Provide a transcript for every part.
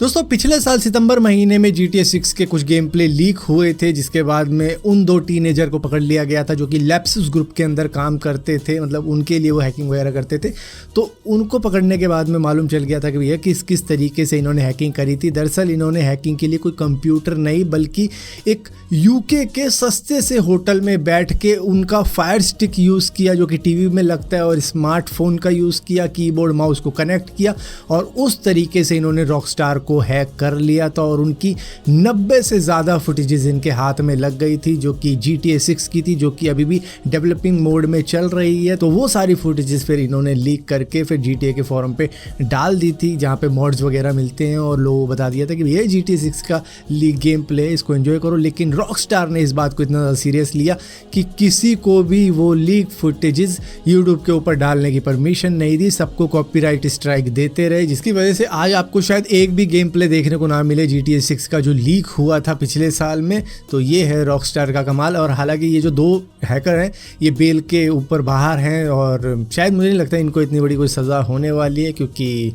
दोस्तों पिछले साल सितंबर महीने में GTA 6 के कुछ गेम प्ले लीक हुए थे, जिसके बाद में उन दो टीनेजर को पकड़ लिया गया था जो कि लैप्सिस ग्रुप के अंदर काम करते थे, मतलब उनके लिए वो हैकिंग वगैरह करते थे। तो उनको पकड़ने के बाद में मालूम चल गया था कि भैया किस तरीके से इन्होंने हैकिंग करी थी। दरअसल इन्होंने हैकिंग के लिए कोई कंप्यूटर नहीं बल्कि एक यूके के सस्ते से होटल में बैठ के उनका फायर स्टिक यूज़ किया जो कि टीवी में लगता है, और स्मार्टफोन का यूज़ किया, कीबोर्ड माउस को कनेक्ट किया और उस तरीके से इन्होंने रॉकस्टार को हैक कर लिया था। और उनकी 90 से ज़्यादा फुटेजेस इनके हाथ में लग गई थी जो कि GTA 6 की थी, जो कि अभी भी डेवलपिंग मोड में चल रही है। तो वो सारी फुटेजेस फिर इन्होंने लीक करके फिर GTA के फोरम पे डाल दी थी, जहाँ पे मॉड्स वगैरह मिलते हैं, और लोगों को बता दिया था कि ये GTA 6 का लीक गेम प्ले, इसको एंजॉय करो। लेकिन रॉकस्टार ने इस बात को इतना ज़्यादा सीरियस लिया कि किसी को भी वो लीक फुटेजेस यूट्यूब के ऊपर डालने की परमिशन नहीं दी, सबको कॉपीराइट स्ट्राइक देते रहे, जिसकी वजह से आज आपको शायद एक भी गेम प्ले देखने को ना मिले GTA 6 का जो लीक हुआ था पिछले साल में। तो ये है रॉकस्टार का कमाल। और हालांकि ये जो दो हैकर हैं ये बेल के ऊपर बाहर हैं, और शायद मुझे नहीं लगता इनको इतनी बड़ी कोई सज़ा होने वाली है, क्योंकि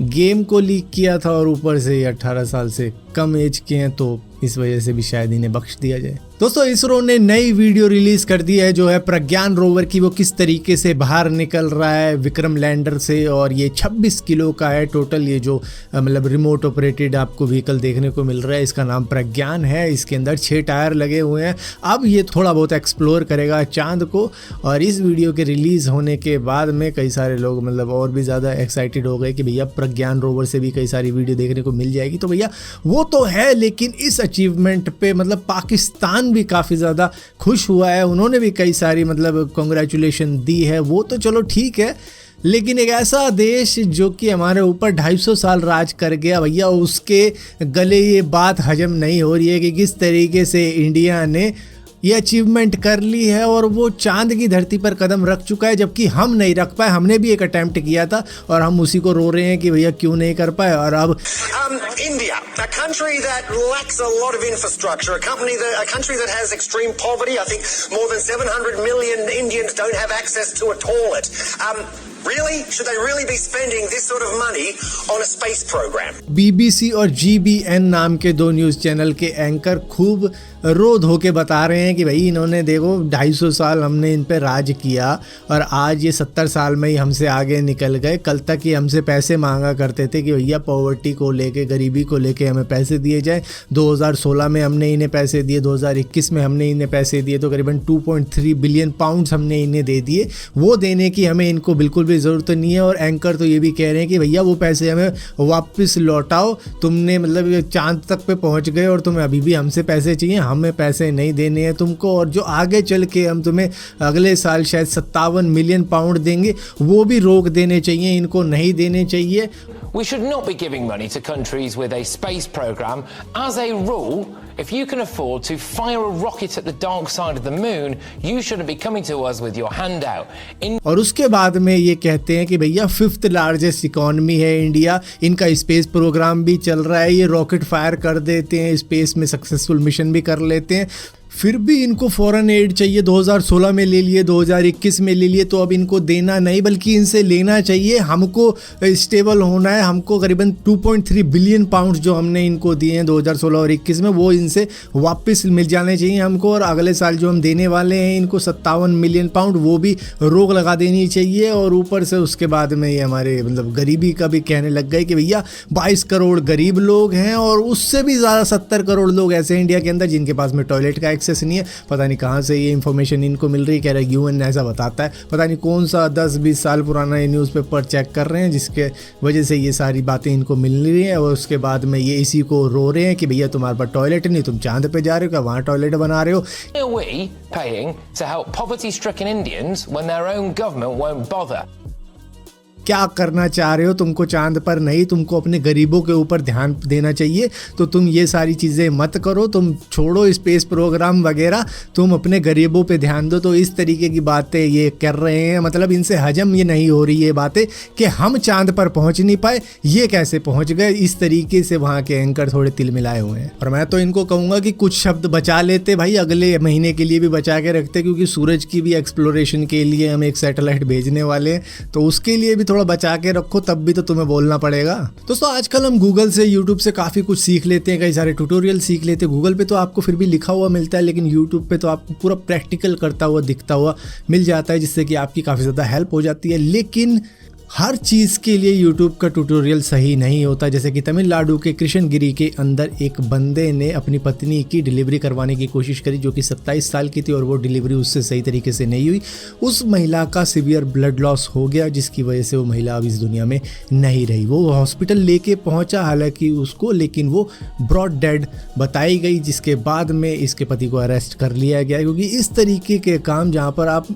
गेम को लीक किया था और ऊपर से 18 साल से कम एज के हैं, तो इस वजह से भी शायद इन्हें बख्श दिया जाए। दोस्तों इसरो ने नई वीडियो रिलीज कर दी है जो है प्रज्ञान रोवर की, वो किस तरीके से बाहर निकल रहा है विक्रम लैंडर से, और ये 26 किलो का है टोटल, ये जो मतलब रिमोट ऑपरेटेड आपको व्हीकल देखने को मिल रहा है। इसका नाम प्रज्ञान है, इसके अंदर 6 टायर लगे हुए हैं। अब ये थोड़ा बहुत एक्सप्लोर करेगा चांद को, और इस वीडियो के रिलीज़ होने के बाद में कई सारे लोग मतलब और भी ज़्यादा एक्साइटेड हो गए कि भैया प्रज्ञान रोवर से भी कई सारी वीडियो देखने को मिल जाएगी। तो भैया वो तो है, लेकिन इस अचीवमेंट पे मतलब पाकिस्तान भी काफ़ी ज़्यादा खुश हुआ है, उन्होंने भी कई सारी मतलब कॉन्ग्रेचुलेशन दी है। वो तो चलो ठीक है, लेकिन एक ऐसा देश जो कि हमारे ऊपर 250 साल राज कर गया भैया, उसके गले ये बात हजम नहीं हो रही है कि किस तरीके से इंडिया ने ये अचीवमेंट कर ली है और वो चांद की धरती पर कदम रख चुका है, जबकि हम नहीं रख पाए। हमने भी एक अटेम्प्ट किया था और हम उसी को रो रहे हैं कि भैया क्यों नहीं कर पाए। और अब India, a country that lacks a lot of infrastructure, a country that has extreme poverty. I think more than 700 million Indians don't have access to a toilet. Really? Should they really be spending this sort of money on a space program? BBC और GBN नाम के दो news channel के anchor खूब रो धो के बता रहे हैं कि भाई इन्होंने देखो 250 साल हमने इन पे राज किया और आज ये 70 साल में ही हमसे आगे निकल गए। कल तक ये हमसे पैसे मांगा करते थे कि भैया पॉवर्टी को लेके, गरीबी को लेके हमें पैसे दिए जाए। 2016 में हमने इन्हें पैसे दिए, 2021 में हमने इन्हें पैसे दिए, तो करीबन 2.3 बिलियन पाउंड्स हमने इन्हें दे दिए। वो देने की हमें इनको बिल्कुल भी ज़रूरत नहीं है। और एंकर तो ये भी कह रहे हैं कि भैया वो पैसे हमें वापस लौटाओ, तुमने मतलब चांद तक पे पहुंच गए और तुम्हें अभी भी हमसे पैसे चाहिए, हमें पैसे नहीं देने हैं तुमको। और जो आगे चल के हम तुम्हें अगले साल शायद 57 मिलियन पाउंड देंगे, वो भी रोक देने चाहिए, इनको नहीं देने चाहिए। We should not be giving money to countries with a space program. As a rule, if you can afford to fire a rocket at the dark side of the moon, you shouldn't be coming to us with your hand out. और उसके बाद में ये कहते हैं कि भैया 5th largest economy है इंडिया, इनका स्पेस प्रोग्राम भी चल रहा है, ये रॉकेट फायर कर देते हैं, स्पेस में सक्सेसफुल मिशन भी कर लेते हैं, फिर भी इनको फॉरेन एड चाहिए। 2016 में ले लिए, 2021 में ले लिए, तो अब इनको देना नहीं बल्कि इनसे लेना चाहिए। हमको स्टेबल होना है, हमको करीबन 2.3 बिलियन पाउंड जो हमने इनको दिए हैं 2016 और 21 में, वो इनसे वापस मिल जाने चाहिए हमको। और अगले साल जो हम देने वाले हैं इनको 57 मिलियन पाउंड, वो भी रोक लगा देनी चाहिए। और ऊपर से उसके बाद में ये हमारे मतलब गरीबी का भी कहने लग गए कि भैया 22 करोड़ गरीब लोग हैं और उससे भी ज़्यादा 70 करोड़ लोग ऐसे हैं इंडिया के अंदर जिनके पास में टॉयलेट का एक्सेस नहीं है। पता नहीं कहाँ से ये इन्फॉर्मेशन इनको मिल रही है, कह रहा है UN ऐसा बताता है, पता नहीं कौन सा 10-20 साल पुराना ये न्यूज़पेपर चेक कर रहे हैं जिसके वजह से ये सारी बातें इनको मिल रही हैं। और उसके बाद में ये इसी को रो रहे हैं कि भैया तुम्हारे पास टॉयलेट नहीं, तुम चांद पे जा रहे हो क्या, वहाँ टॉयलेट बना रहे हो। Are we paying to help poverty-stricken Indians when their own government won't bother? क्या करना चाह रहे हो, तुमको चांद पर नहीं, तुमको अपने गरीबों के ऊपर ध्यान देना चाहिए, तो तुम ये सारी चीज़ें मत करो, तुम छोड़ो स्पेस प्रोग्राम वगैरह, तुम अपने गरीबों पे ध्यान दो। तो इस तरीके की बातें ये कर रहे हैं, मतलब इनसे हजम ये नहीं हो रही है बातें कि हम चांद पर पहुंच नहीं पाए, ये कैसे पहुंच गए। इस तरीके से वहाँ के एंकर थोड़े तिल मिलाए हुए हैं। और मैं तो इनको कहूँगा कि कुछ शब्द बचा लेते भाई, अगले महीने के लिए भी बचा के रखते, क्योंकि सूरज की भी एक्सप्लोरेशन के लिए हम एक सैटेलाइट भेजने वाले हैं, तो उसके लिए भी थोड़ा बचा के रखो, तब भी तो तुम्हें बोलना पड़ेगा। दोस्तों आजकल हम गूगल से, यूट्यूब से काफ़ी कुछ सीख लेते हैं, कई सारे ट्यूटोरियल सीख लेते हैं। गूगल पे तो आपको फिर भी लिखा हुआ मिलता है, लेकिन यूट्यूब पे तो आपको पूरा प्रैक्टिकल करता हुआ दिखता हुआ मिल जाता है, जिससे कि आपकी काफ़ी ज़्यादा हेल्प हो जाती है। लेकिन हर चीज़ के लिए यूट्यूब का ट्यूटोरियल सही नहीं होता। जैसे कि तमिलनाडु के कृष्णगिरी के अंदर एक बंदे ने अपनी पत्नी की डिलीवरी करवाने की कोशिश करी, जो कि 27 साल की थी, और वो डिलीवरी उससे सही तरीके से नहीं हुई। उस महिला का सीवियर ब्लड लॉस हो गया, जिसकी वजह से वो महिला अब इस दुनिया में नहीं रही। वो हॉस्पिटल लेके पहुंचा हालांकि उसको, लेकिन वो ब्रॉड डेड बताई गई, जिसके बाद में इसके पति को अरेस्ट कर लिया गया। क्योंकि इस तरीके के काम जहाँ पर आप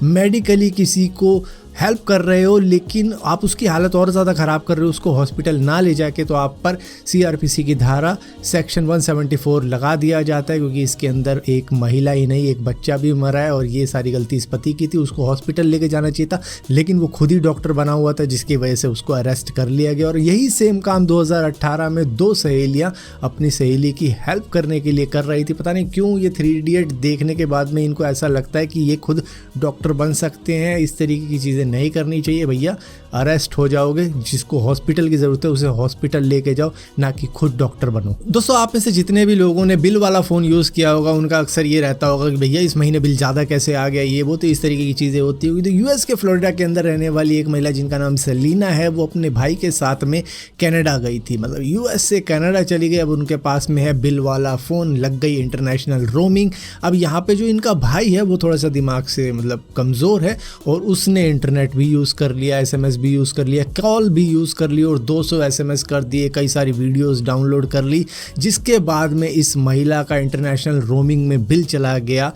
मेडिकली किसी को हेल्प कर रहे हो लेकिन आप उसकी हालत और ज़्यादा ख़राब कर रहे हो, उसको हॉस्पिटल ना ले जाके, तो आप पर CRPC की धारा सेक्शन 174 लगा दिया जाता है। क्योंकि इसके अंदर एक महिला ही नहीं, एक बच्चा भी मरा है, और ये सारी गलती इस पति की थी। उसको हॉस्पिटल लेके जाना चाहिए था, लेकिन वो खुद ही डॉक्टर बना हुआ था, जिसकी वजह से उसको अरेस्ट कर लिया गया। और यही सेम काम 2018 में 2 सहेलियाँ अपनी सहेली की हेल्प करने के लिए कर रही थी। पता नहीं क्यों ये 3 इडियट देखने के बाद में इनको ऐसा लगता है कि ये खुद डॉक्टर बन सकते हैं। इस तरीके की चीज़ें नहीं करनी चाहिए भैया, अरेस्ट हो जाओगे। जिसको हॉस्पिटल की ज़रूरत है उसे हॉस्पिटल लेके जाओ, ना कि खुद डॉक्टर बनो। दोस्तों आप में से जितने भी लोगों ने बिल वाला फ़ोन यूज़ किया होगा, उनका अक्सर ये रहता होगा कि भैया इस महीने बिल ज़्यादा कैसे आ गया, ये वो, तो इस तरीके की चीज़ें होती होगी। तो US के फ्लोरिडा के अंदर रहने वाली एक महिला जिनका नाम सेलिना है, वो अपने भाई के साथ में कनाडा गई थी। मतलब US से कनाडा चली गई। अब उनके पास में है बिल वाला फ़ोन, लग गई इंटरनेशनल रोमिंग। अब यहाँ पे जो इनका भाई है वो थोड़ा सा दिमाग से मतलब कमज़ोर है, और उसने इंटरनेट भी यूज़ कर लिया, SMS भी यूज़ कर लिया, कॉल भी यूज़ कर ली, और 200 SMS कर दिए, कई सारी वीडियोस डाउनलोड कर ली। जिसके बाद में इस महिला का इंटरनेशनल रोमिंग में बिल चला गया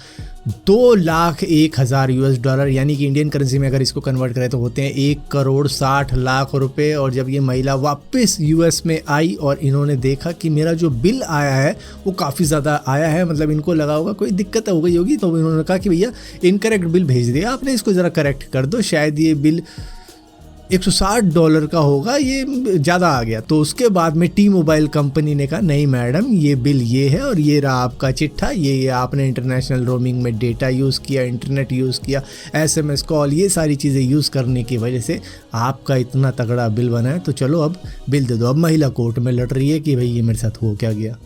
$2,01,000 US, यानी कि इंडियन करेंसी में अगर इसको कन्वर्ट करें तो होते हैं 1,60,00,000 रुपए। और जब ये महिला वापस US में आई और इन्होंने देखा कि मेरा जो बिल आया है वो काफ़ी ज़्यादा आया है, मतलब इनको लगा होगा कोई दिक्कत हो गई होगी, तो इन्होंने कहा कि भैया इनकरेक्ट बिल भेज दिया आपने, इसको ज़रा करेक्ट कर दो, शायद ये बिल $160 का होगा, ये ज़्यादा आ गया। तो उसके बाद में T-Mobile कंपनी ने कहा नहीं मैडम, ये बिल ये है, और ये रहा आपका चिट्ठा, ये आपने इंटरनेशनल रोमिंग में डेटा यूज़ किया, इंटरनेट यूज़ किया, SMS कॉल, ये सारी चीज़ें यूज़ करने की वजह से आपका इतना तगड़ा बिल बना है, तो चलो अब बिल दे दो। अब महिला कोर्ट में लड़ रही है कि भाई ये मेरे साथ हो क्या गया।